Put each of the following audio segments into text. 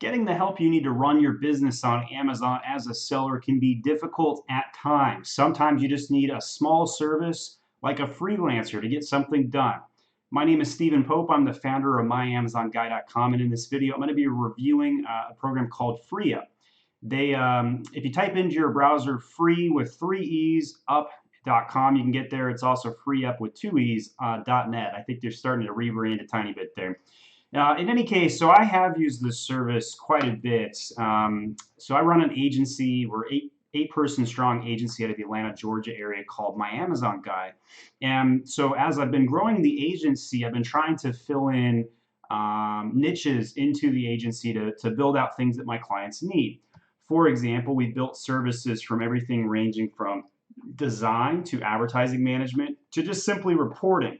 Getting the help you need to run your business on Amazon as a seller can be difficult at times. Sometimes you just need a small service like a freelancer to get something done. My name is Stephen Pope. I'm the founder of myamazonguy.com, and in this video, I'm going to be reviewing a program called Freeeup. If you type into your browser free with three E's up.com, you can get there. It's also Freeeup with two E's .net. I think they're starting to rebrand a tiny bit there. In any case, so I have used this service quite a bit. So I run an agency. We're eight-person strong agency out of the Atlanta, Georgia area called My Amazon Guy. And so as I've been growing the agency, I've been trying to fill in niches into the agency to build out things that my clients need. For example, we built services from everything ranging from design to advertising management to just simply reporting.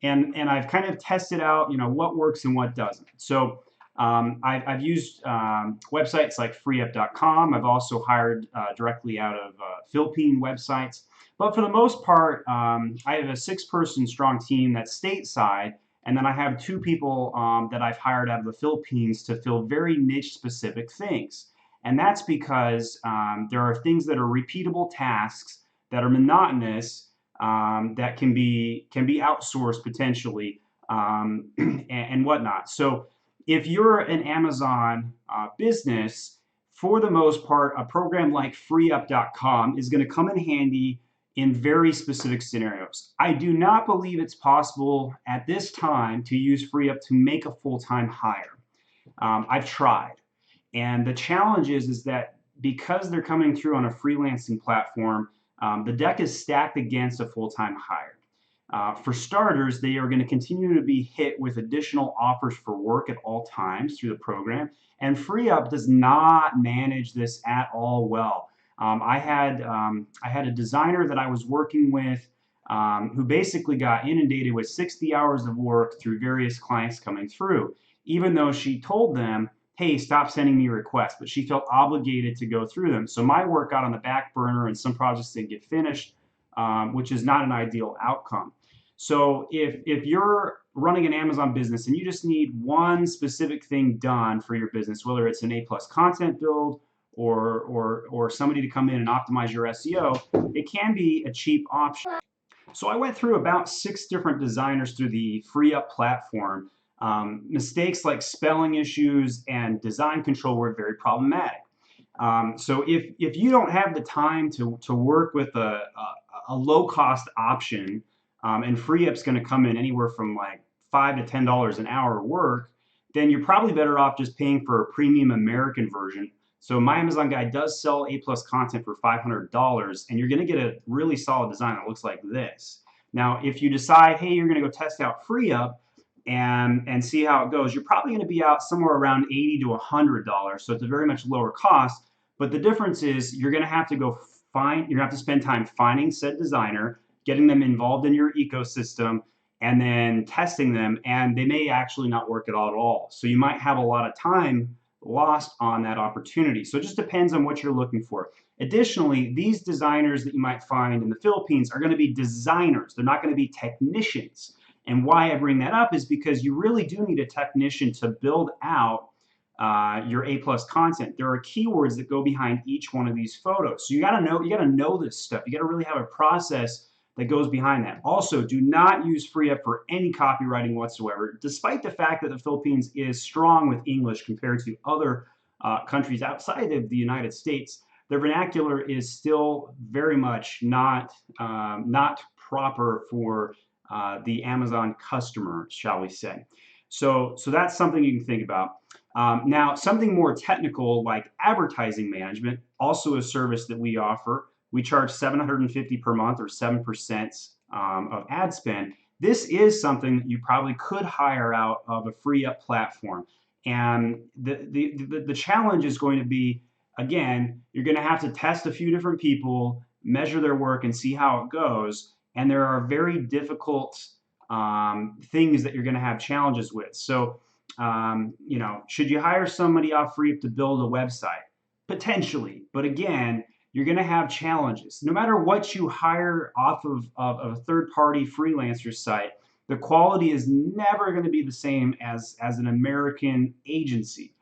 And I've kind of tested out, what works and what doesn't. So I've used websites like Freeeup.com. I've also hired directly out of Philippine websites. But for the most part, I have a six-person strong team that's stateside, and then I have two people that I've hired out of the Philippines to fill very niche-specific things. And that's because there are things that are repeatable tasks that are monotonous that can be outsourced potentially and whatnot. So if you're an Amazon business, for the most part, a program like Freeeup.com is going to come in handy in very specific scenarios. I do not believe it's possible at this time to use Freeeup to make a full-time hire. I've tried. And the challenge is that because they're coming through on a freelancing platform, the deck is stacked against a full-time hire. For starters, they are going to continue to be hit with additional offers for work at all times through the program, and Freeeup does not manage this at all well. I had a designer that I was working with who basically got inundated with 60 hours of work through various clients coming through, even though she told them, hey, stop sending me requests, but she felt obligated to go through them. So my work got on the back burner and some projects didn't get finished, which is not an ideal outcome. So if you're running an Amazon business and you just need one specific thing done for your business, whether it's an A+ content build or somebody to come in and optimize your SEO, it can be a cheap option. So I went through about 6 different designers through the Freeeup platform. Mistakes like spelling issues and design control were very problematic. So if you don't have the time to work with a low-cost option, and Freeup's going to come in anywhere from like $5 to $10 an hour work, then you're probably better off just paying for a premium American version. So my Amazon Guy does sell A+ content for $500, and you're going to get a really solid design that looks like this. Now, if you decide, hey, you're going to go test out Freeup and see how it goes, you're probably going to be out somewhere around $80 to $100. So it's a very much lower cost. But the difference is you're going to have to you're going to have to spend time finding said designer, getting them involved in your ecosystem, and then testing them, and they may actually not work at all. So you might have a lot of time lost on that opportunity. So it just depends on what you're looking for. Additionally, these designers that you might find in the Philippines are going to be designers. They're not going to be technicians. And why I bring that up is because you really do need a technician to build out your A+ content. There are keywords that go behind each one of these photos. So you got to know this stuff. You got to really have a process that goes behind that. Also, do not use Freeeup for any copywriting whatsoever, despite the fact that the Philippines is strong with English compared to other countries outside of the United States. Their vernacular is still very much not proper for the Amazon customer, shall we say. So that's something you can think about. Now, something more technical like advertising management, also a service that we offer. We charge $750 per month, or 7% of ad spend. This is something that you probably could hire out of a Freeeup platform. And the challenge is going to be, again, you're going to have to test a few different people, measure their work, and see how it goes. And there are very difficult things that you're going to have challenges with. So, should you hire somebody off Freeeup to build a website? Potentially, but again, you're going to have challenges. No matter what you hire off of a third-party freelancer site, the quality is never going to be the same as an American agency.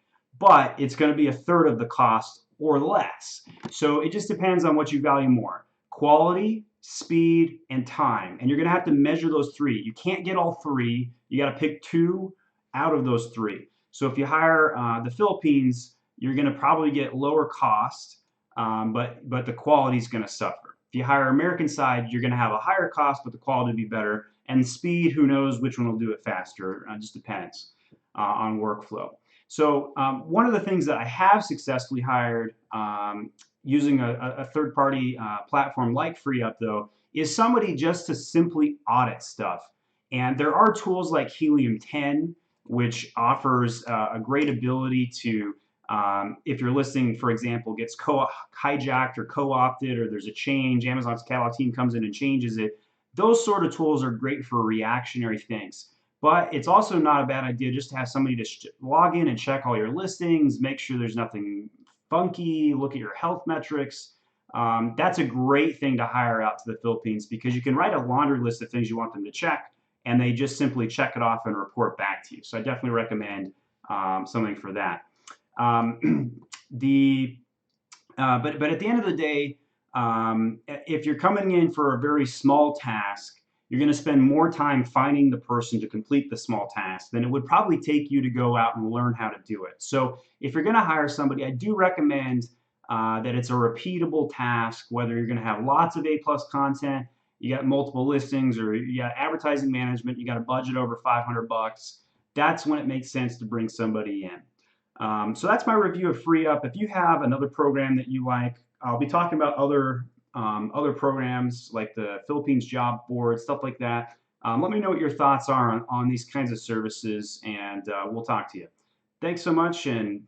but it's going to be a third of the cost or less. So it just depends on what you value more: quality, speed, and time. And you're going to have to measure those three. You can't get all three. You got to pick two out of those three. So if you hire the Philippines, you're going to probably get lower cost, but the quality is going to suffer. If you hire American side, you're going to have a higher cost, but the quality will be better. And speed, who knows which one will do it faster? It just depends on workflow. So one of the things that I have successfully hired using a third-party platform like Freeeup, though, is somebody just to simply audit stuff. And there are tools like Helium 10, which offers a great ability to, if your listing, for example, gets hijacked or co-opted, or there's a change, Amazon's catalog team comes in and changes it. Those sort of tools are great for reactionary things. But it's also not a bad idea just to have somebody to log in and check all your listings, make sure there's nothing funky, look at your health metrics. That's a great thing to hire out to the Philippines, because you can write a laundry list of things you want them to check, and they just simply check it off and report back to you. So I definitely recommend something for that. But at the end of the day, if you're coming in for a very small task, you're going to spend more time finding the person to complete the small task than it would probably take you to go out and learn how to do it. So if you're going to hire somebody, I do recommend that it's a repeatable task, whether you're going to have lots of A+ content, you got multiple listings, or you got advertising management, you got a budget over $500. That's when it makes sense to bring somebody in. So that's my review of Freeeup. If you have another program that you like, I'll be talking about other programs like the Philippines Job Board, stuff like that. Let me know what your thoughts are on these kinds of services, and we'll talk to you. Thanks so much, and